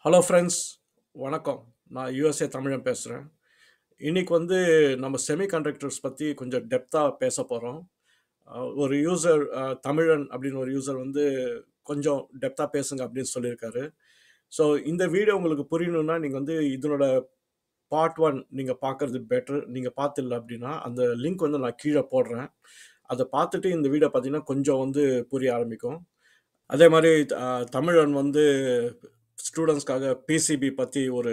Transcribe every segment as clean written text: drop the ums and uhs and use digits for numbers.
Hello friends, வணக்கம். நான் USA தமிழன் பேசுகிறேன். இன்னைக்கு நம்ம செமிகண்டக்டர்ஸ் பற்றி கொஞ்சம் டெப்த்தாக பேச போகிறோம். ஒரு யூசர் தமிழன் அப்படின்னு ஒரு யூசர் கொஞ்சம் டெப்த்தாக பேசுங்க அப்படின்னு சொல்லியிருக்காரு. ஸோ இந்த வீடியோ உங்களுக்கு புரியணும்னா நீங்கள் இதனோட பார்ட் ஒன் நீங்கள் பார்க்குறது பெட்டர். நீங்கள் பார்த்தில்ல அப்படின்னா அந்த லிங்க் நான் கீழே போடுறேன். அதை பார்த்துட்டு இந்த வீடியோ பார்த்தீங்கன்னா கொஞ்சம் புரிய ஆரம்பிக்கும். அதே மாதிரி தமிழன் ஸ்டூடெண்ட்ஸ்க்காக பிசிபி பற்றி ஒரு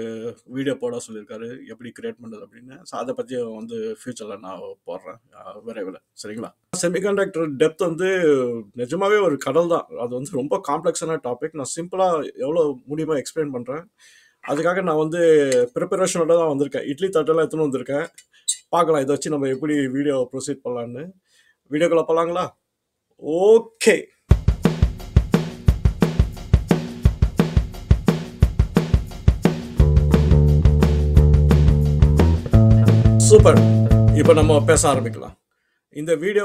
வீடியோ போட சொல்லியிருக்காரு, எப்படி கிரியேட் பண்ணுறது அப்படின்னு. ஸோ அதை பற்றி ஃபியூச்சரில் நான் போடுறேன் விரைவில். சரிங்களா? செமிகண்டக்டர் டெப்த் நிஜமாவே ஒரு கடல் தான். அது ரொம்ப காம்ப்ளெக்ஸான டாபிக். நான் சிம்பிளாக எவ்வளோ முடியுமோ எக்ஸ்பிளைன் பண்ணுறேன். அதுக்காக நான் ப்ரிப்பரேஷனோட தான் வந்திருக்கேன். இட்லி தட்டெல்லாம் எடுத்துன்னு வந்திருக்கேன். பார்க்கலாம் இதை வச்சு நம்ம எப்படி வீடியோ ப்ரொசீட் பண்ணலான்னு. வீடியோக்குள்ளே போகலாங்களா? Okay, super. இப்போ நம்ம பேச ஆரம்பிக்கலாம். இந்த வீடியோ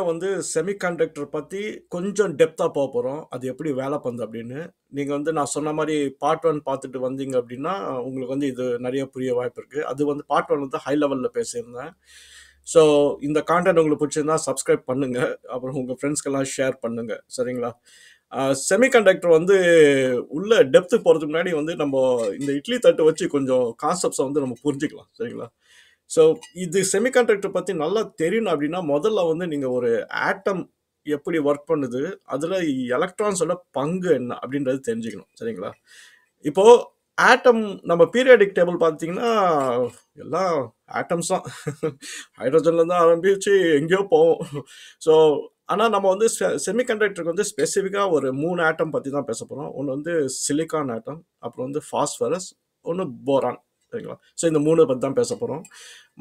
செமிகண்டக்டர் பற்றி கொஞ்சம் டெப்த்தாக போக போகிறோம். அது எப்படி வேலை பண்ணுது அப்படின்னு. நீங்கள் நான் சொன்ன மாதிரி பார்ட் ஒன் பார்த்துட்டு வந்தீங்க அப்படின்னா உங்களுக்கு இது நிறைய புரிய வாய்ப்பு இருக்குது. அது பார்ட் ஒன் ஹை லெவலில் பேசியிருந்தேன். ஸோ இந்த கான்டென்ட் உங்களுக்கு பிடிச்சிருந்தா சப்ஸ்கிரைப் பண்ணுங்கள், அப்புறம் உங்கள் ஃப்ரெண்ட்ஸ்க்கெல்லாம் ஷேர் பண்ணுங்கள். சரிங்களா? செமிகண்டக்டர் உள்ள டெப்த்து போகிறதுக்கு முன்னாடி நம்ம இந்த இட்லி தட்டு வச்சு கொஞ்சம் கான்செப்ட்ஸை நம்ம புரிஞ்சுக்கலாம். சரிங்களா? ஸோ இது செமிகண்டக்டர் பற்றி நல்லா தெரியணும் அப்படின்னா முதல்ல நீங்கள் ஒரு ஆட்டம் எப்படி ஒர்க் பண்ணுது, அதில் எலக்ட்ரான்ஸோட பங்கு என்ன அப்படின்றது தெரிஞ்சுக்கணும். சரிங்களா? இப்போது ஆட்டம் நம்ம பீரியாடிக் டேபிள் பார்த்தீங்கன்னா எல்லாம் ஆட்டம்ஸ் தான். ஹைட்ரோஜன்லேருந்து ஆரம்பிச்சு எங்கேயோ போவோம். ஸோ ஆனால் நம்ம செமிகண்டக்டருக்கு ஸ்பெசிஃபிக்காக ஒரு 3 ஆட்டம் பற்றி தான் பேச போகிறோம். ஒன்று சிலிக்கான் ஆட்டம், அப்புறம் ஃபாஸ்பரஸ், ஒன்று போரான். சரிங்களா? ஸோ இந்த 3 பற்றி தான் பேச போகிறோம்.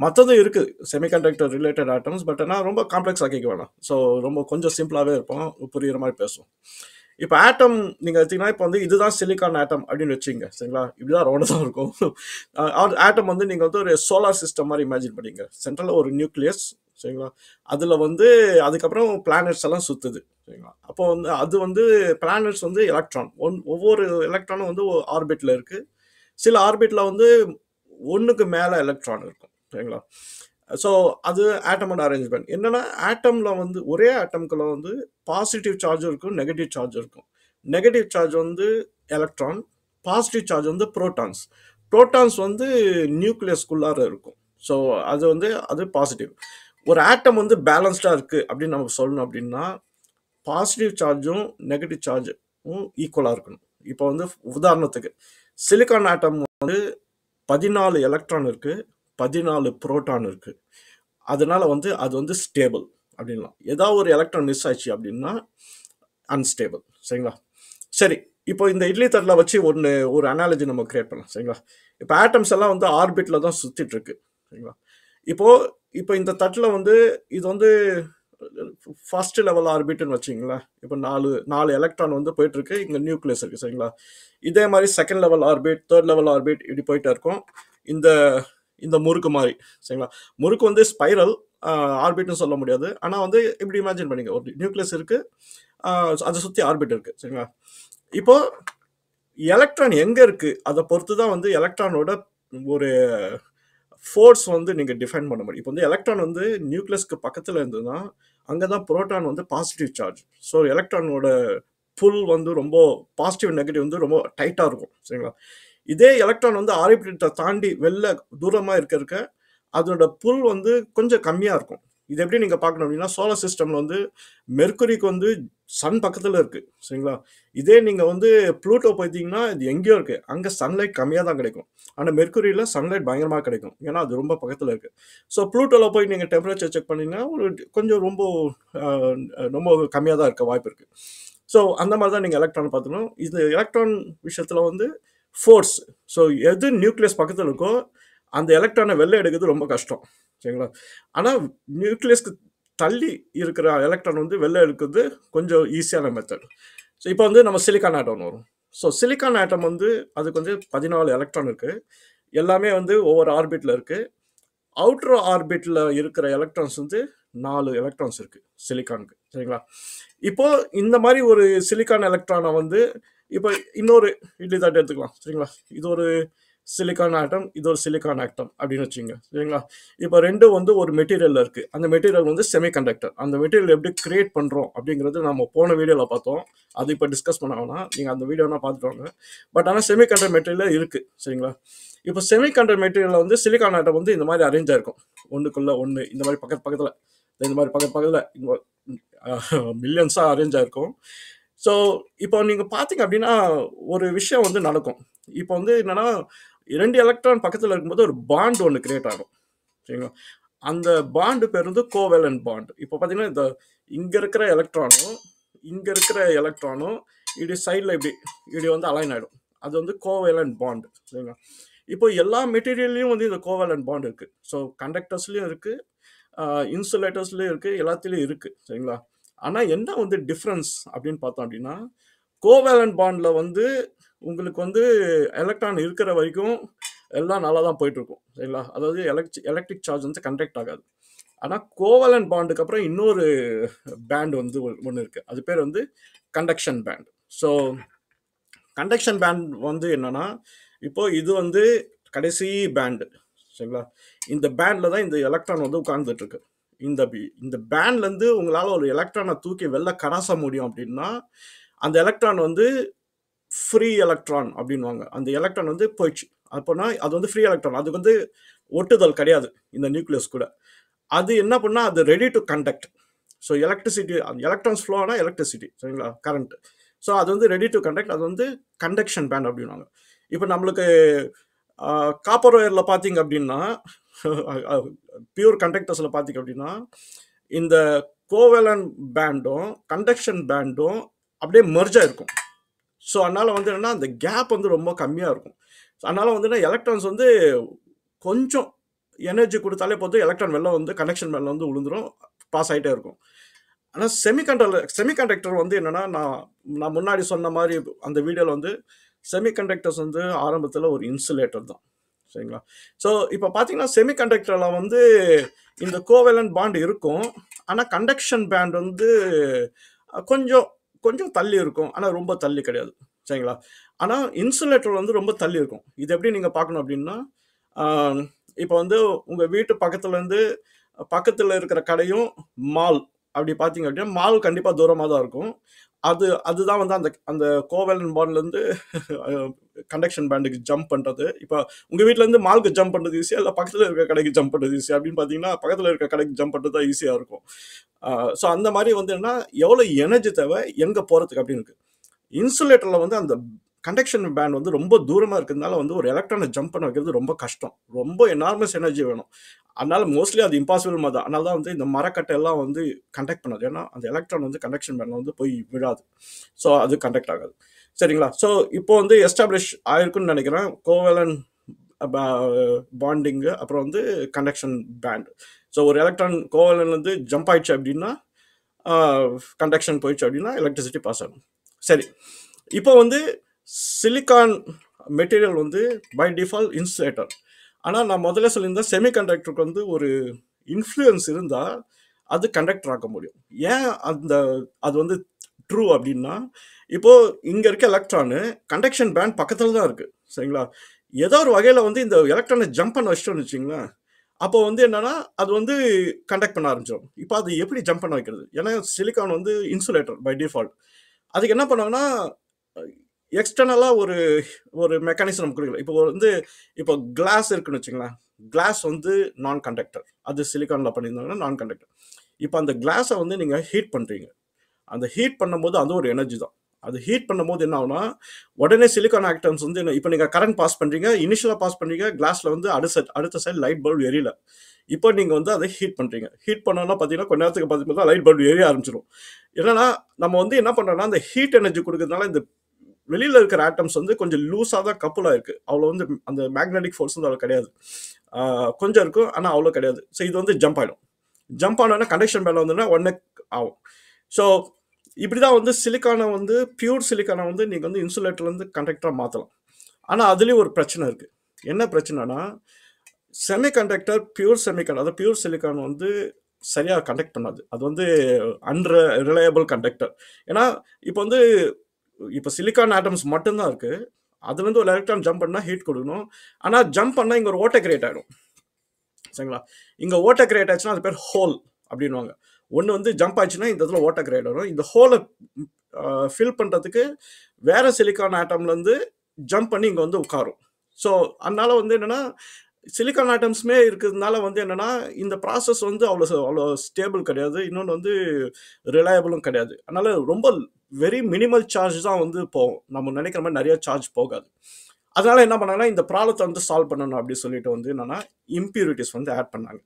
மற்றதும் இருக்குது செமிகண்டக்டர் ரிலேட்டட் ஆட்டம்ஸ், பட் ஆனால் ரொம்ப காம்ப்ளெக்ஸ் ஆக்கிக்க வேணாம். ஸோ கொஞ்சம் சிம்பிளாகவே இருப்போம், புரிகிற மாதிரி பேசுவோம். இப்போ ஆட்டம் நீங்கள் எடுத்தீங்கன்னா இப்போ இதுதான் சிலிக்கான் ஆட்டம் அப்படின்னு வச்சுங்க. சரிங்களா? இப்படிதான் ரவுண்டாக தான் இருக்கும். ஆட்டம் நீங்கள் ஒரு சோலார் சிஸ்டம் மாதிரி இமேஜின் பண்ணிங்க. சென்ட்ரலில் ஒரு நியூக்ளியஸ். சரிங்களா? அதில் அதுக்கப்புறம் பிளானட்ஸ் எல்லாம் சுற்றுது. சரிங்களா? அப்போ அது பிளானட்ஸ் எலக்ட்ரான், ஒவ்வொரு எலக்ட்ரானும் ஆர்பிட்டில் இருக்குது. சில ஆர்பிட்டில் ஒன்றுக்கு மேலே எலக்ட்ரான் இருக்கும். சரிங்களா? ஸோ அது ஆட்டமோட அரேஞ்ச்மெண்ட் என்னன்னா, ஆட்டமில் ஒரே ஆட்டம்குள்ள பாசிட்டிவ் சார்ஜும் இருக்கும், நெகட்டிவ் சார்ஜ் இருக்கும். Negative charge electron, positive charge protons. Protons நியூக்ளியஸ்குள்ளார இருக்கும். ஸோ அது பாசிட்டிவ். ஒரு ஆட்டம் பேலன்ஸ்டாக இருக்குது அப்படின்னு நம்ம சொல்லணும் அப்படின்னா பாசிட்டிவ் சார்ஜும் நெகட்டிவ் சார்ஜும் ஈக்குவலாக இருக்கணும். இப்போ உதாரணத்துக்கு சிலிக்கான் ஆட்டம் 14 எலக்ட்ரான் இருக்குது, 14 புரோட்டான் இருக்குது. அதனால அது ஸ்டேபிள் அப்படின்லாம். ஏதாவது ஒரு எலக்ட்ரான் மிஸ் ஆச்சு அப்படின்னா அன்ஸ்டேபிள். சரிங்களா? சரி, இப்போ இந்த இட்லி தட்டில் வச்சு ஒரு அனாலஜி நம்ம கிரியேட் பண்ணலாம். சரிங்களா? இப்போ ஆட்டம்ஸ் எல்லாம் ஆர்பிட்டில் தான் சுற்றிட்டு இருக்கு. சரிங்களா? இப்போ இந்த தட்டில் இது ஃபர்ஸ்ட் லெவல் ஆர்பிட்னு வச்சிங்களேன். இப்போ 4 எலக்ட்ரான் போயிட்டு இருக்கு, இங்கே நியூக்ளியஸ் இருக்குது. சரிங்களா? இதே மாதிரி second level orbit, third level orbit இப்படி போயிட்டே இருக்கும். இந்த முறுக்கு மாதிரி. சரிங்களா? முறுக்கு ஸ்பைரல் ஆர்பிட்னு சொல்ல முடியாது. ஆனால் இப்படி இமேஜின் பண்ணிங்க, ஒரு நியூக்ளியஸ் இருக்குது, அதை சுற்றி ஆர்பிட் இருக்குது. சரிங்களா? இப்போ எலக்ட்ரான் எங்கே இருக்குது அதை பொறுத்து தான் எலக்ட்ரானோட ஒரு ஃபோர்ஸ் நீங்கள் டிஃபைன் பண்ண முடியும். இப்போ எலக்ட்ரான் நியூக்ளியஸ்க்கு பக்கத்தில் இருந்ததுன்னா அங்கே தான் புரோட்டான் பாசிட்டிவ் சார்ஜ். ஸோ எலக்ட்ரானோட புல் ரொம்ப பாசிட்டிவ் நெகட்டிவ் ரொம்ப டைட்டாக இருக்கும். சரிங்களா? இதே எலக்ட்ரான் ஆர்பிட்டை தாண்டி வெளில தூரமாக இருக்க அதோட புல் கொஞ்சம் கம்மியாக இருக்கும். இது எப்படி நீங்கள் பார்க்கணும் அப்படின்னா, சோலார் சிஸ்டமில் மெர்க்குரிக்கு சன் பக்கத்தில் இருக்குது. சரிங்களா? இதே நீங்கள் ப்ளூட்டோ போயிட்டீங்கன்னா இது எங்கேயோ இருக்குது, அங்கே சன்லைட் கம்மியாக தான் கிடைக்கும். ஆனால் மெர்க்குரியில் சன்லைட் பயங்கரமாக கிடைக்கும், ஏன்னா அது ரொம்ப பக்கத்தில் இருக்குது. ஸோ ப்ளூட்டோவில் போய் நீங்கள் டெம்பரேச்சர் செக் பண்ணிங்கன்னா கொஞ்சம் ரொம்ப கம்மியாக தான் இருக்க வாய்ப்பு இருக்குது. ஸோ அந்த மாதிரி தான் நீங்கள் எலக்ட்ரான் பார்த்துக்கணும். இந்த எலக்ட்ரான் விஷயத்தில் ஃபோர்ஸ், ஸோ எது நியூக்ளியஸ் பக்கத்தில் இருக்கோ அந்த எலக்ட்ரானை வெளில எடுக்கிறது ரொம்ப கஷ்டம். சரிங்களா? ஆனால் நியூக்ளியஸ்க்கு தள்ளி இருக்கிற எலக்ட்ரான் வெளில எடுக்கிறது கொஞ்சம் ஈஸியான மெத்தட். ஸோ இப்போ நம்ம சிலிக்கான் ஆட்டம் வரும். ஸோ சிலிக்கான் ஆட்டம் அதுக்கு 14 எலக்ட்ரான் இருக்குது. எல்லாமே ஒவ்வொரு ஆர்பிட்டில் இருக்குது. அவுட்டர் ஆர்பிட்டில் இருக்கிற எலக்ட்ரான்ஸ் 4 எலக்ட்ரான்ஸ் இருக்குது சிலிக்கானுக்கு. சரிங்களா? இப்போ இந்த மாதிரி ஒரு சிலிக்கான் எலக்ட்ரானை இப்போ இன்னொரு இட்லி தட்டு எடுத்துக்கலாம் சரிங்களா. இது ஒரு சிலிக்கான் ஆட்டம், இது ஒரு சிலிக்கான் ஆட்டம் அப்படின்னு வச்சுங்க சரிங்களா. இப்போ ரெண்டும் வந்து ஒரு மெட்டீரியலில் இருக்குது. அந்த மெட்டீரியல் வந்து செமிகண்டக்டர். அந்த மெட்டீரியல் எப்படி கிரியேட் பண்ணுறோம் அப்படிங்கிறது நம்ம போன வீடியோவில் பார்த்தோம். அது இப்போ டிஸ்கஸ் பண்ண வேணாம், நீங்கள் அந்த வீடியோனா பார்த்துட்டு வாங்க. பட் ஆனால் செமிகண்டக்டர் மெட்டீரியல் இருக்குது சரிங்களா. இப்போ செமிகண்டக்டர் மெட்டீரியலில் வந்து சிலிக்கான் ஆட்டம் வந்து இந்த மாதிரி அரேஞ்ச் ஆயிருக்கும், ஒன்றுக்குள்ளே ஒன்று இந்த மாதிரி பக்கத்தில் இந்த மாதிரி பக்கத்தில் மில்லியன்ஸாக அரேஞ்ச் ஆயிருக்கும். ஸோ இப்போ நீங்கள் பார்த்தீங்க அப்படின்னா ஒரு விஷயம் வந்து நடக்கும். இப்போ வந்து என்னன்னா, 2 எலக்ட்ரான் பக்கத்தில் இருக்கும்போது ஒரு பாண்ட் ஒன்று கிரியேட் ஆகும் சரிங்களா. அந்த பாண்டு பேர் வந்து கோவேலன்ட் பாண்ட். இப்போ பார்த்தீங்கன்னா இந்த இங்கே இருக்கிற எலக்ட்ரானும் இங்கே இருக்கிற எலக்ட்ரானும் இப்படி சைடில் இப்படி வந்து அலைன் ஆகிடும். அது வந்து கோவேலன்ட் பாண்ட் சரிங்களா. இப்போ எல்லா மெட்டீரியல்லையும் வந்து இந்த கோவேலன்ட் பாண்ட் இருக்குது. ஸோ கண்டக்டர்ஸ்லையும் இருக்குது, இன்சுலேட்டர்ஸ்லையும் இருக்குது, எல்லாத்துலேயும் இருக்குது சரிங்களா. ஆனால் என்ன வந்து டிஃப்ரென்ஸ் அப்படின்னு பார்த்தோம் அப்படின்னா, கோவேலன்ட் பாண்டில் வந்து உங்களுக்கு வந்து எலக்ட்ரான் இருக்கிற வரைக்கும் எல்லாம் நல்லா தான் போயிட்டுருக்கும் சரிங்களா. அதாவது எலக்ட்ரிக் சார்ஜ் வந்து கண்டக்ட் ஆகாது. ஆனால் கோவேலன்ட் பாண்டுக்கு அப்புறம் இன்னொரு பேண்ட் வந்து ஒன்று இருக்குது. அது பேர் வந்து conduction band. So conduction band வந்து என்னன்னா, இப்போ இது வந்து கடைசி பேண்டு சரிங்களா. இந்த பேண்டில் தான் இந்த எலக்ட்ரான் வந்து உட்கார்ந்துட்டு இருக்கு. இந்த பேண்ட்லேருந்து உங்களால் ஒரு எலக்ட்ரானை தூக்கி வெளில கடாச முடியும் அப்படின்னா, அந்த எலக்ட்ரான் வந்து ஃப்ரீ எலக்ட்ரான் அப்படின்வாங்க. அந்த எலக்ட்ரான் வந்து போயிடுச்சு அப்போனா அது வந்து ஃப்ரீ எலக்ட்ரான். அதுக்கு வந்து ஒட்டுதல் கிடையாது இந்த நியூக்ளியஸ் கூட. அது என்ன பண்ணால் அது ready to conduct. So electricity, electrons flow ஆனால் எலக்ட்ரிசிட்டி சரிங்களா, கரண்ட். ஸோ அது வந்து ரெடி டு கண்டக்ட். அது வந்து கண்டக்ஷன் பேண்ட் அப்படின்வாங்க. இப்போ நம்மளுக்கு காப்பர் ஒயரில் பார்த்தீங்க அப்படின்னா, பியூர் கண்டக்டர்ஸில் பார்த்தீங்க அப்படின்னா, இந்த கோவேலன்ட் பேண்டும் கண்டக்ஷன் பேண்டும் அப்படியே மெர்ஜாக இருக்கும். ஸோ அதனால் வந்து என்னென்னா அந்த கேப் வந்து ரொம்ப கம்மியாக இருக்கும். அதனால் வந்து எலக்ட்ரான்ஸ் வந்து கொஞ்சம் எனர்ஜி கொடுத்தாலே போதும், எலக்ட்ரான் வெளில வந்து கண்டக்ஷன் பேண்டில் வந்து விழுந்துடும், பாஸ் ஆகிட்டே இருக்கும். ஆனால் செமிகண்டக்டர் வந்து என்னென்னா, நான் முன்னாடி சொன்ன மாதிரி அந்த வீடியோவில் வந்து செமிகண்டக்டர்ஸ் வந்து ஆரம்பத்தில் ஒரு இன்சுலேட்டர் தான் சரிங்களா. ஸோ இப்போ பார்த்தீங்கன்னா செமிகண்டக்டரில் வந்து இந்த கோவேலன்ட் பாண்ட் இருக்கும், ஆனால் கண்டக்ஷன் பேண்ட் வந்து கொஞ்சம் கொஞ்சம் தள்ளி இருக்கும், ஆனால் ரொம்ப தள்ளி கிடையாது சரிங்களா. ஆனால் இன்சுலேட்டர் வந்து ரொம்ப தள்ளி இருக்கும். இது எப்படி நீங்கள் பார்க்கணும் அப்படின்னா, இப்போ வந்து உங்கள் வீட்டு பக்கத்தில் இருக்கிற கடையும் மால் அப்படி பார்த்தீங்க அப்படின்னா, மால் கண்டிப்பாக தூரமாக தான் இருக்கும். அதுதான் வந்து அந்த கோவேலன்ட் பாண்ட்லேருந்து கண்டக்ஷன் பேண்டுக்கு ஜம்ப் பண்ணுறது. இப்போ உங்கள் வீட்டிலேருந்து மாலுக்கு ஜம்ப் பண்ணுறது ஈஸியாக, இல்லை பக்கத்தில் இருக்கிற கடைக்கு ஜம்ப் பண்ணுறது ஈஸியாக அப்படின்னு பார்த்தீங்கன்னா, பக்கத்தில் இருக்கிற கடைக்கு ஜம்ப் பண்ணுறது தான் ஈஸியாக இருக்கும். ஸோ அந்த மாதிரி வந்து என்ன, எவ்வளோ எனர்ஜி தேவை எங்கே போகிறதுக்கு அப்படின்னு இருக்குது. இன்சுலேட்டரில் வந்து அந்த கண்டக்ஷன் பேண்ட் வந்து ரொம்ப தூரமாக இருக்கிறதுனால வந்து ஒரு எலக்ட்ரானை ஜம்ப் பண்ண வைக்கிறது ரொம்ப கஷ்டம், ரொம்ப எனார்மஸ் எனர்ஜி வேணும். அதனால மோஸ்ட்லி அது இம்பாசிபிள் மாதிரி தான். அதனால தான் வந்து இந்த மரக்கட்டை எல்லாம் வந்து கண்டக்ட் பண்ணாது, ஏன்னா அந்த எலக்ட்ரான் வந்து கண்டக்ஷன் பேண்டில் வந்து போய் விழாது. ஸோ அது கண்டக்ட் ஆகாது சரிங்களா. ஸோ இப்போ வந்து எஸ்டாப்ளிஷ் ஆயிருக்குன்னு நினைக்கிறேன் கோவேலன்ட் பாண்டிங்கு, அப்புறம் வந்து கண்டக்ஷன் பேண்ட். ஸோ ஒரு எலக்ட்ரான் கோவேலன்ட் வந்து ஜம்ப் ஆயிடுச்சு அப்படின்னா, கண்டக்ஷன் போயிடுச்சு அப்படின்னா எலக்ட்ரிசிட்டி பாஸ் ஆகும். சரி, இப்போ வந்து சிலிக்கான் மெட்டீரியல் வந்து பை டிஃபால்ட் இன்சுலேட்டர். ஆனால் நான் முதல்ல சொல்லியிருந்தேன் செமிகண்டக்டருக்கு வந்து ஒரு இன்ஃப்ளூயன்ஸ் இருந்தால் அது கண்டக்டர் ஆக்க முடியும். ஏன் அது வந்து ட்ரூ அப்படின்னா, இப்போது இங்கே இருக்க எலக்ட்ரானு கண்டக்ஷன் பேண்ட் பக்கத்தில் தான் இருக்குது சரிங்களா. ஏதோ ஒரு வகையில் வந்து இந்த எலக்ட்ரானை ஜம்ப் பண்ண வச்சிட்டோன்னு வச்சிங்களேன், அப்போ வந்து என்னென்னா அது வந்து கண்டக்ட் பண்ண ஆரம்பிச்சிடும். இப்போ அது எப்படி ஜம்ப் பண்ண வைக்கிறது, ஏன்னா சிலிக்கான் வந்து இன்சுலேட்டர் பை டிஃபால்ட். அதுக்கு என்ன பண்ணாங்கன்னா, எக்ஸ்டர்னலாக ஒரு மெக்கானிசம் கொடுக்கல. இப்போ கிளாஸ் இருக்குன்னு வச்சுங்களேன், கிளாஸ் வந்து நான் கண்டக்டர், அது சிலிக்கானில் பண்ணியிருந்தாங்கன்னா நான் கண்டக்டர். இப்போ அந்த கிளாஸை வந்து நீங்கள் ஹீட் பண்ணுறீங்க, அந்த ஹீட் பண்ணும்போது அது ஒரு எனர்ஜி தான். அது ஹீட் பண்ணும்போது என்ன ஆகுனா, உடனே சிலிக்கான் ஆட்டம்ஸ் வந்து இப்போ நீங்கள் கரண்ட் பாஸ் பண்ணுறீங்க, இனிஷியலாக பாஸ் பண்ணுறீங்க, கிளாஸில் வந்து அடுத்த சைடு லைட் பல்ப் எரியல. இப்போ நீங்கள் வந்து அதை ஹீட் பண்ணுறீங்க. ஹீட் பண்ணோன்னா பார்த்தீங்கன்னா கொஞ்ச நேரத்துக்கு பார்த்தீங்கன்னா லைட் பல்ப் எரிய ஆரம்பிச்சிடும். என்னன்னா நம்ம வந்து என்ன பண்ணுறோன்னா, அந்த ஹீட் எனர்ஜி கொடுக்கறதுனால இந்த வெளியில் இருக்கிற ஆட்டம்ஸ் வந்து கொஞ்சம் லூஸாக தான் கப்புலாக இருக்குது. அவ்வளோ வந்து அந்த மேக்னெட்டிக் ஃபோர்ஸ் வந்து அவ்வளோ கிடையாது, கொஞ்சம் இருக்கும் ஆனால் அவ்வளோ கிடையாது. ஸோ இது வந்து ஜம்ப் ஆகிடும். ஜம்ப் ஆனோன்னா கண்டக்ஷன் பேண்டில் வந்துன்னா ஒன்னே ஆகும். ஸோ இப்படி தான் வந்து சிலிக்கானை வந்து பியூர் சிலிக்கானை வந்து நீங்கள் வந்து இன்சுலேட்டர்லேருந்து கண்டக்டராக மாற்றலாம். ஆனால் அதுலேயும் ஒரு பிரச்சனை இருக்குது. என்ன பிரச்சனைனா, செமிகண்டக்டர் பியூர் செமிகண்டக்டர், அதாவது பியூர் சிலிக்கான் வந்து சரியாக கண்டக்ட் பண்ணாது. அது வந்து ரிலையபிள் கண்டக்டர். ஏன்னா இப்போ வந்து இப்போ சிலிக்கான் ஆட்டம்ஸ் மட்டும்தான் இருக்கு. அதுலேருந்து ஒரு எலக்ட்ரான் ஜம்ப் பண்ணால் ஹீட் கொடுக்கணும். ஆனால் ஜம்ப் பண்ணால் இங்கே ஒரு ஓட்டை கிரியேட் ஆகிடும். சரிங்களா? இங்கே ஓட்டை கிரியேட் ஆச்சுன்னா அது பேர் ஹோல் அப்படின்வாங்க. ஒன்று வந்து ஜம்ப் ஆச்சுன்னா இந்த இடத்துல ஓட்டை கிரியேட் ஆகும். இந்த ஹோலை ஃபில் பண்ணுறதுக்கு வேற சிலிக்கான் ஆட்டம்லேருந்து ஜம்ப் பண்ணி இங்கே வந்து உட்காரும். ஸோ அதனால வந்து என்னென்னா சிலிக்கான் ஆட்டம்ஸுமே இருக்கிறதுனால வந்து என்னென்னா இந்த ப்ராசஸ் வந்து அவ்வளோ ஸ்டேபிள் கிடையாது. இன்னொன்று வந்து ரிலையபிளும் கிடையாது. அதனால் ரொம்ப வெரி மினிமல் சார்ஜ் தான் வந்து போகும். நம்ம நினைக்கிற மாதிரி நிறைய சார்ஜ் போகாது. அதனால் என்ன பண்ணாங்கன்னா இந்த ப்ராப்ளத்தை வந்து சால்வ் பண்ணணும் அப்படின்னு சொல்லிட்டு வந்து என்னென்னா இம்பியூரிட்டிஸ் வந்து ஆட் பண்ணாங்க.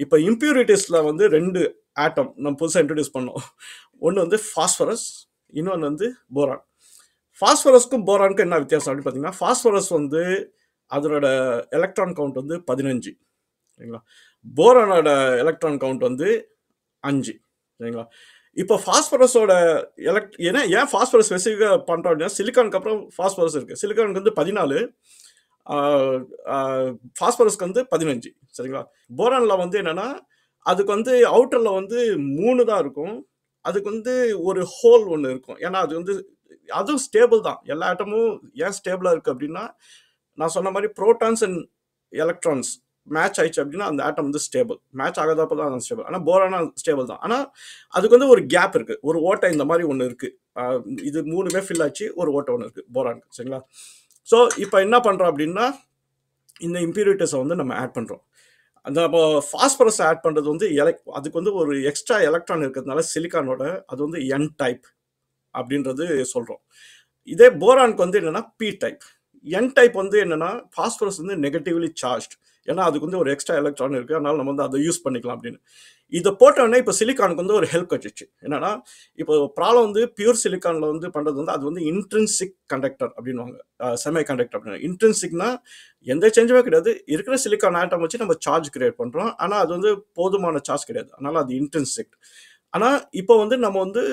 இப்போ இம்பியூரிட்டிஸில் வந்து 2 ஆட்டம் நம்ம புதுசாக இன்ட்ரடியூஸ் பண்ணோம். ஒன்று வந்து ஃபாஸ்பரஸ், இன்னொன்று வந்து போரான். ஃபாஸ்பரஸ்க்கும் போரானுக்கும் என்ன வித்தியாசம் அப்படின்னு பார்த்தீங்கன்னா ஃபாஸ்பரஸ் வந்து அதனோட எலக்ட்ரான் கவுண்ட் வந்து 15. சரிங்களா? போரானோட எலக்ட்ரான் கவுண்ட் வந்து 5. சரிங்களா? இப்போ ஃபாஸ்பரஸோட ஏன் ஃபாஸ்பரஸ் ஸ்பெசிஃபிக்காக பண்ணுறோம் அப்படின்னா சிலிக்கானுக்கு அப்புறம் ஃபாஸ்பரஸ் இருக்குது. சிலிக்கானுக்கு வந்து 14, ஃபாஸ்பரஸ்க்கு வந்து 15. சரிங்களா? போரானில் வந்து என்னென்னா அதுக்கு வந்து அவுட்டரில் வந்து 3 தான் இருக்கும். அதுக்கு வந்து ஒரு ஹோல் ஒன்று இருக்கும். ஏன்னா அது வந்து அதுவும் ஸ்டேபிள் தான். எல்லா ஆட்டமும் ஏன் ஸ்டேபிளாக இருக்குது அப்படின்னா நான் சொன்ன மாதிரி புரோட்டான்ஸ் அண்ட் எலக்ட்ரான்ஸ் மேட்ச் ஆயிடுச்சு அப்படின்னா அந்த ஆட்டம் வந்து ஸ்டேபிள். மேட்ச் ஆகாதப்போ தான் அது ஸ்டேபிள். ஆனால் போரானா ஸ்டேபிள் தான். ஆனால் அதுக்கு வந்து ஒரு கேப் இருக்குது. ஒரு ஓட்டை இந்த மாதிரி ஒன்று இருக்குது. இது 3மே ஃபில் ஆச்சு. ஒரு ஓட்டை ஒன்று இருக்குது போரானுக்கு. சரிங்களா? ஸோ இப்போ என்ன பண்ணுறோம் அப்படின்னா இந்த இம்பியூரிட்டிஸை வந்து நம்ம ஆட் பண்ணுறோம். அந்த ஃபாஸ்பரஸ் ஆட் பண்ணுறது வந்து அதுக்கு வந்து ஒரு எக்ஸ்ட்ரா எலக்ட்ரான் இருக்கிறதுனால சிலிக்கானோட அது வந்து என் டைப் அப்படின்றது சொல்கிறோம். இதே போரானுக்கு வந்து என்னென்னா பி டைப். என் டைப் வந்து என்னென்னா ஃபாஸ்பரஸ் வந்து நெகட்டிவ்லி சார்ஜ். ஏன்னா அதுக்கு வந்து ஒரு எக்ஸ்ட்ரா எலக்ட்ரான் இருக்குது. அதனால நம்ம வந்து அதை யூஸ் பண்ணிக்கலாம் அப்படின்னு. இதை போட்டோன்னே இப்போ சிலிக்கானுக்கு வந்து ஒரு ஹெல்ப் கிடைச்சிச்சு. என்னன்னா இப்போ ப்ராப்ளம் வந்து பியூர் சிலிக்கானில் வந்து பண்ணுறது வந்து அது வந்து இன்ட்ரின்சிக் கண்டக்டர் அப்படின்வாங்க. செமி கண்டக்டர் அப்படின்னு. இன்ட்ரின்சிக்னா எந்த சேஞ்சுமே கிடையாது. இருக்கிற சிலிக்கான் ஆட்டம் வச்சு நம்ம சார்ஜ் கிரியேட் பண்ணுறோம். ஆனால் அது வந்து போதுமான சார்ஜ் கிடையாது. அதனால அது இன்ட்ரின்சிக். ஆனால் இப்போ வந்து நம்ம வந்து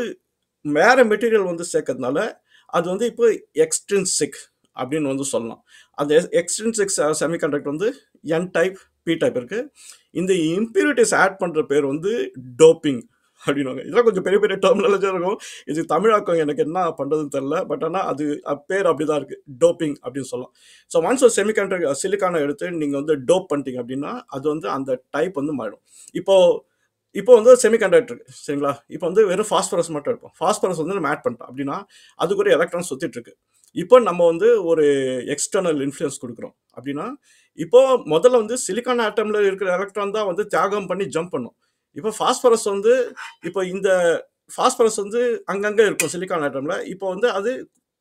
வேற மெட்டீரியல் வந்து சேர்க்கறதுனால அது வந்து இப்போ எக்ஸ்ட்ரின்சிக் அப்படின்னு வந்து சொல்லலாம். அந்த எக்ஸ்ட்ரின்சிக் செமிகண்டக்டர் வந்து என் டைப் பி டைப் இருக்கு. இந்த இம்பியூரிட்டிஸ் ஆட் பண்ற பேர் வந்து டோப்பிங் அப்படின்வாங்க. இதெல்லாம் கொஞ்சம் பெரிய பெரிய டெர்மினாலஜியா இருக்கும். இது தமிழாக்கம் எனக்கு என்ன பண்றதுன்னு தெரியல. பட் ஆனால் அது பேர் அப்படிதான் இருக்கு. டோப்பிங் அப்படின்னு சொல்லலாம். ஸோ ஒன்ஸ் ஒரு செமிகண்டக்டர் சிலிக்கானை எடுத்து நீங்க வந்து டோப் பண்ணிட்டீங்க அப்படின்னா அது வந்து அந்த டைப் வந்து மாறிடும். இப்போ வந்து செமிகண்டக்டர் சரிங்களா? இப்போ வந்து வெறும் ஃபாஸ்பரஸ் மட்டும் எடுப்போம். ஃபாஸ்பரஸ் வந்து நம்ம ஆட் பண்ணிட்டோம் அப்படின்னா அதுக்கு ஒரு எலக்ட்ரான் சுத்திட்டு இருக்கு. இப்போ நம்ம வந்து ஒரு எக்ஸ்டர்னல் இன்ஃப்ளூயன்ஸ் கொடுக்குறோம் அப்படின்னா இப்போ முதல்ல வந்து சிலிக்கான் ஆட்டம்ல இருக்கிற எலக்ட்ரான் தான் வந்து தியாகம் பண்ணி ஜம்ப் பண்ணும். இப்போ ஃபாஸ்பரஸ் வந்து இப்போ இந்த ஃபாஸ்பரஸ் வந்து அங்கங்கே இருக்கும் சிலிக்கான் ஆட்டம்ல. இப்போ வந்து அது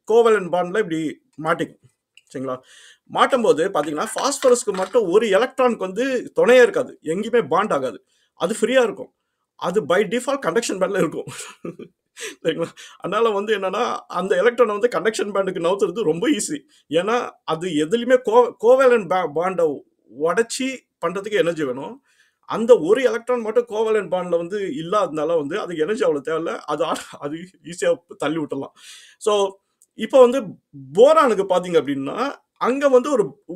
கோவலன்ட் பாண்ட்ல இப்படி மாட்டிக்கும். சரிங்களா? மாட்டும் போது பார்த்தீங்கன்னா ஃபாஸ்பரஸ்க்கு மட்டும் ஒரு எலக்ட்ரானுக்கு வந்து துணையே இருக்காது. எங்கேயுமே பாண்ட் ஆகாது. அது ஃப்ரீயா இருக்கும். அது பை டிஃபால்ட் கண்டக்ஷன் பேண்ட்ல இருக்கும். சரிங்களா? அதனால வந்து என்னன்னா அந்த எலக்ட்ரானை வந்து கண்டக்ஷன் பேண்டுக்கு நவுத்துறது ரொம்ப ஈஸி. ஏன்னா அது எதுலையுமே கோவேலன்ட் பாண்டை உடச்சி பண்றதுக்கு எனர்ஜி வேணும். அந்த ஒரு எலக்ட்ரான் மட்டும் கோவேலன்ட் பாண்ட்ல வந்து இல்லாததுனால வந்து அதுக்கு எனர்ஜி அவ்வளோ தேவையில்ல. அது ஈஸியாக தள்ளி விட்டுலாம். ஸோ இப்போ வந்து போரானுக்கு பார்த்தீங்க அப்படின்னா அங்கே வந்து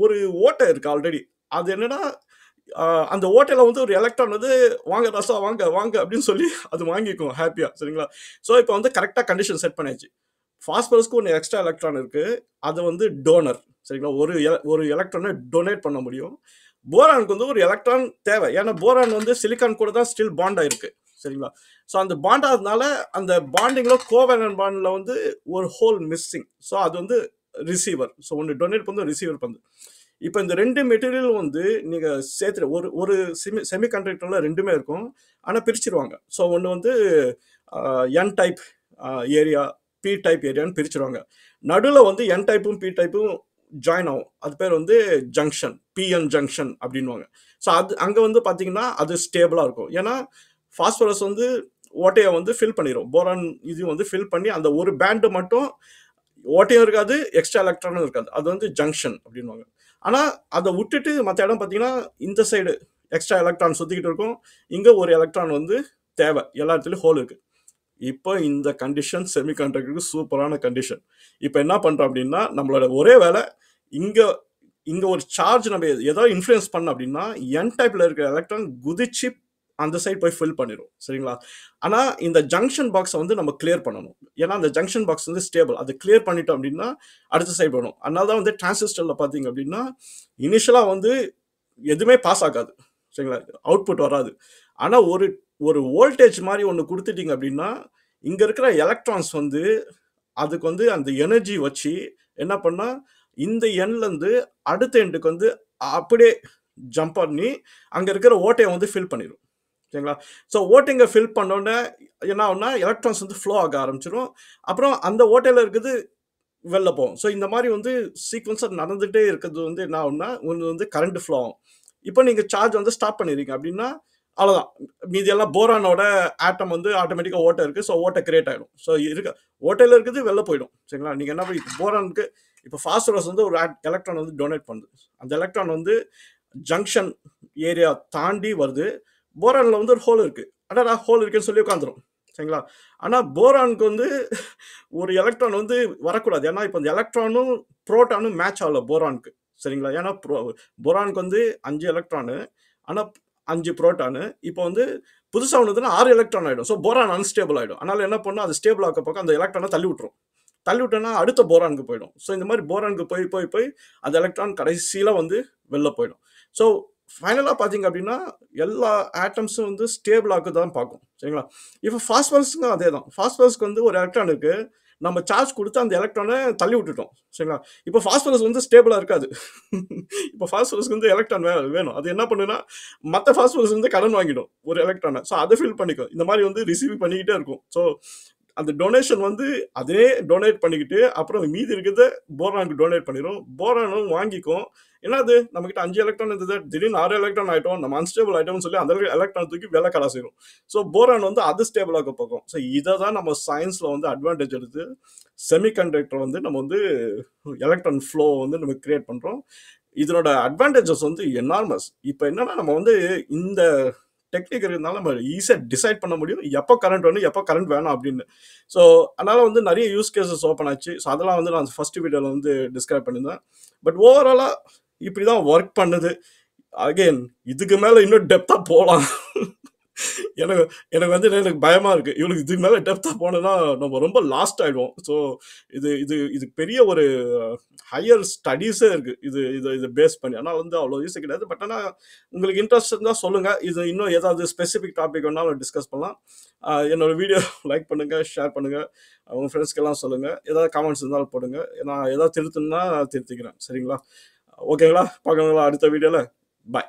ஒரு ஓட்டை இருக்கு ஆல்ரெடி. அது என்னன்னா அந்த ஓட்டையில வந்து ஒரு எலக்ட்ரான் வந்து வாங்க ரசா வாங்க வாங்க அப்படின்னு சொல்லி அது வாங்கிக்கும் ஹாப்பியா. சரிங்களா? ஸோ இப்போ வந்து கரெக்டாக கண்டிஷன் செட் பண்ணியாச்சு. ஃபாஸ்பரஸ்க்கு ஒன்று எக்ஸ்ட்ரா எலக்ட்ரான் இருக்கு. அது வந்து டோனர். சரிங்களா? ஒரு எலக்ட்ரானை டொனேட் பண்ண முடியும். போரானுக்கு வந்து ஒரு எலக்ட்ரான் தேவை. ஏன்னா போரான் வந்து சிலிக்கான் கூட தான் ஸ்டில் பாண்ட் ஆயிருக்கு. சரிங்களா? ஸோ அந்த பாண்ட் ஆகிறதுனால அந்த பாண்டிங்ல கோவேலன்ட் பாண்ட்ல வந்து ஒரு ஹோல் மிஸ்ஸிங். ஸோ அது வந்து ரிசீவர். ஸோ ஒன்று டொனேட் பண்ணி ரிசீவர் பண்ணுது. இப்போ இந்த 2 மெட்டீரியல் வந்து நீங்க சேர்த்து ஒரு செமிகண்டக்டர்ல 2மே இருக்கும். ஆனால் பிரிச்சிருவாங்க. ஸோ ஒன்று வந்து N type area, P type ஏரியான்னு பிரிச்சிருவாங்க. நடுவில் வந்து என் டைப்பும் பி டைப்பும் ஜாயின் ஆகும். அது பேர் வந்து ஜங்ஷன், பிஎன் ஜங்ஷன் அப்படின்வாங்க. ஸோ அங்கே வந்து பார்த்தீங்கன்னா அது ஸ்டேபிளாக இருக்கும். ஏன்னா ஃபாஸ்பரஸ் வந்து ஓட்டையை வந்து ஃபில் பண்ணிடும். போரான் இது வந்து ஃபில் பண்ணி அந்த ஒரு பேண்டு மட்டும் ஓட்டையும் இருக்காது, எக்ஸ்ட்ரா எலக்ட்ரானும் இருக்காது. அது வந்து ஜங்ஷன் அப்படின்வாங்க. ஆனால் அதை விட்டுட்டு மற்ற இடம் பார்த்தீங்கன்னா இந்த சைடு எக்ஸ்ட்ரா எலக்ட்ரான் சுற்றிக்கிட்டு இருக்கும். இங்கே ஒரு எலக்ட்ரான் வந்து தேவை. எல்லா இடத்துலையும் ஹோல் இருக்குது. இப்போ இந்த கண்டிஷன் செமிகண்டக்டருக்கு சூப்பரான கண்டிஷன். இப்போ என்ன பண்ணுறோம் அப்படின்னா நம்மளோட ஒரே வேலை இங்கே ஒரு சார்ஜ் நம்ம ஏதாவது இன்ஃப்ளூயன்ஸ் பண்ண அப்படின்னா என் டைப்பில் இருக்கிற எலக்ட்ரான் குதிச்சு அந்த சைடு போய் ஃபில் பண்ணிரும். சரிங்களா? ஆனா இந்த ஜங்ஷன் பாக்ஸ வந்து நம்ம கிளியர் பண்ணணும். ஏன்னா அந்த ஜங்ஷன் பாக்ஸ் வந்து ஸ்டேபிள். அது கிளியர் பண்ணிட்டோம் அப்படின்னா, அடுத்த சைடு வரும். அதனால தான் வந்து டிரான்சிஸ்டர்ல பார்த்தீங்க அப்படின்னா, இனிஷியலா வந்து எதுவுமே பாஸ் ஆகாது. சரிங்களா? அவுட்புட் வராது. ஆனா ஒரு ஒரு வோல்டேஜ் மாரி ஒண்ணு குடுத்துட்டீங்க அப்படின்னா, இங்க இருக்கிற எலக்ட்ரான்ஸ் வந்து அதுக்கு வந்து அந்த எனர்ஜி வச்சு என்ன பண்ணா, இந்த எண்ட்லருந்து அடுத்த எண்டுக்கு வந்து அப்படியே ஜம்ப் பண்ணி, அங்க இருக்கிற ஓட்டைய வந்து ஃபில் பண்ணிரும். சரிங்களா? ஸோ ஓட்டைங்க ஃபில் பண்ணோனே என்ன ஆகும்னா, எலக்ட்ரான்ஸ் வந்து ஃப்ளோ ஆக ஆரம்பிச்சுரும். அப்புறம் அந்த ஓட்டையில இருக்குது வெளில போகும். ஸோ இந்த மாரி வந்து சீக்வென்ஸா நடந்துட்டே இருக்கிறது வந்து என்ன ஆகும்னா, ஒண்ணு வந்து கரண்ட் ஃப்ளோ ஆகும். இப்போ நீங்க சார்ஜ் வந்து ஸ்டாப் பண்ணிறீங்க அப்படின்னா, அவ்வளோதான். மீதி எல்லாம் போரானோட ஆட்டம் வந்து ஆட்டோமேட்டிக்கா ஓட்டை இருக்கு. ஸோ ஓட்டை கிரியேட் ஆயிடும். ஸோ ஓட்டையில இருக்குது வெளில போயிடும். சரிங்களா? நீங்க என்ன பண்ணி போரானுக்கு இப்போ பாஸ்பரஸ் வந்து ஒரு எலக்ட்ரான் வந்து டொனேட் பண்ணுது. அந்த எலக்ட்ரான் வந்து ஜங்ஷன் ஏரியா தாண்டி வருது. போரான்ல வந்து ஒரு ஹோல் இருக்கு. அடடா ஹோல் இருக்குன்னு சொல்லி உட்காந்துரும். சரிங்களா? ஆனா போரானுக்கு வந்து ஒரு எலக்ட்ரான் வந்து வரக்கூடாது. ஏன்னா இப்போ இந்த எலக்ட்ரானும் புரோட்டானும் மேட்ச் ஆகல போரானுக்கு. சரிங்களா? ஏன்னா போரானுக்கு வந்து 5 எலக்ட்ரானு. ஆனா 5 புரோட்டானு. இப்போ வந்து புதுசா ஒண்ணுதுன்னா 6 எலக்ட்ரான் ஆயிடும். ஸோ போரான் அன்ஸ்டேபிள் ஆயிடும். அதனால என்ன பண்ணும், அது ஸ்டேபிள் ஆக்க பக்கம் அந்த எலக்ட்ரானை தள்ளி விட்டுரும். தள்ளி விட்டோம்னா அடுத்த போரானுக்கு போயிடும். ஸோ இந்த மாதிரி போரானுக்கு போய் போய் போய் அந்த எலக்ட்ரான் கடைசியில வந்து வெளில போயிடும். ஸோ ஃபைனலா பார்த்தீங்க அப்படின்னா, எல்லா ஆட்டம்ஸும் வந்து ஸ்டேபிள் ஆக்க தான் பார்க்கும். சரிங்களா? இப்போ பாஸ்பரஸ்க்கும் அதே தான். பாஸ்பரஸ்க்கு வந்து ஒரு எலக்ட்ரான் இருக்கு. நம்ம சார்ஜ் குடுத்து அந்த எலக்ட்ரானை தள்ளி விட்டுட்டோம். சரிங்களா? இப்போ பாஸ்பரஸ் வந்து ஸ்டேபிளா இருக்காது. இப்போ பாஸ்பரஸ்க்கு வந்து எலக்ட்ரான் வேணும். அது என்ன பண்ணுன்னா, மத்த பாஸ்பரஸ் வந்து கடன் வாங்கிடும் ஒரு எலக்ட்ரானை. ஸோ அதை ஃபில் பண்ணிக்கும். இந்த மாதிரி வந்து ரிசீவ் பண்ணிக்கிட்டே இருக்கும். ஸோ அந்த டொனேஷன் வந்து அதே டொனேட் பண்ணிக்கிட்டு, அப்புறம் மீதி இருக்கிறத போரானுக்கு டொனேட் பண்ணிரும். போரானும் வாங்கிக்கும். என்னது நம்மகிட்ட 5 எலக்ட்ரான் இருந்தது. திடீர்னு 6 எலக்ட்ரான் ஆயிட்டோம். நம்ம அன்ஸ்டேபிள் ஆயிட்டோம்னு சொல்லி அந்த எலக்ட்ரான் தூக்கி வெளில கலாசிரும். ஸோ போரான் வந்து அது ஸ்டேபிள் ஆக்க பார்க்கும். ஸோ இதை தான் நம்ம சயின்ஸ்ல வந்து அட்வான்டேஜ் எடுத்து செமிகண்டக்டர் வந்து நம்ம வந்து எலக்ட்ரான் ஃப்ளோ வந்து நம்ம கிரியேட் பண்றோம். இதனோட அட்வான்டேஜஸ் வந்து எனார்மஸ். இப்போ என்னன்னா நம்ம வந்து இந்த டெக்னிக் இருக்கிறதுனால நம்ம ஈஸியாக டிசைட் பண்ண முடியும் எப்போ கரண்ட் வேணும் எப்போ கரண்ட் வேணும் அப்படின்னு. ஸோ அதனால வந்து நிறைய யூஸ் கேசஸ் ஓப்பன் ஆச்சு. ஸோ அதெல்லாம் வந்து நான் ஃபர்ஸ்ட் வீடியோவில் வந்து டிஸ்கிரைப் பண்ணியிருந்தேன். பட் ஓவராலாக இப்படி தான் ஒர்க் பண்ணுது. அகெயின் இதுக்கு மேலே இன்னும் டெப்த்தாக போகலாம். எனக்கு எனக்கு வந்து எனக்கு பயமா இருக்கு. இவனுக்கு இதுக்கு மேல டெப்த்தா போனோம்னா நம்ம ரொம்ப லாஸ்ட் ஆயிடுவோம். ஸோ இது இது இது பெரிய ஒரு ஹையர் ஸ்டடீஸே இருக்கு. இது இது இது பேஸ் பண்ணி. ஆனால் வந்து அவ்வளோ ஈஸி கிடையாது. பட் ஆனால் உங்களுக்கு இன்ட்ரெஸ்ட் இருந்தால் சொல்லுங்க. இது இன்னும் ஏதாவது ஸ்பெசிஃபிக் டாபிக் வேணாலும் டிஸ்கஸ் பண்ணலாம். என்னோட வீடியோ லைக் பண்ணுங்க, ஷேர் பண்ணுங்க, உங்க ஃப்ரெண்ட்ஸ்க்கெல்லாம் சொல்லுங்க. ஏதாவது கமெண்ட்ஸ் இருந்தாலும் போடுங்க. நான் ஏதாவது திருத்தணும்னா திருத்திக்கிறேன். சரிங்களா? ஓகேங்களா? பார்க்கணுங்களா அடுத்த வீடியோல? பாய்.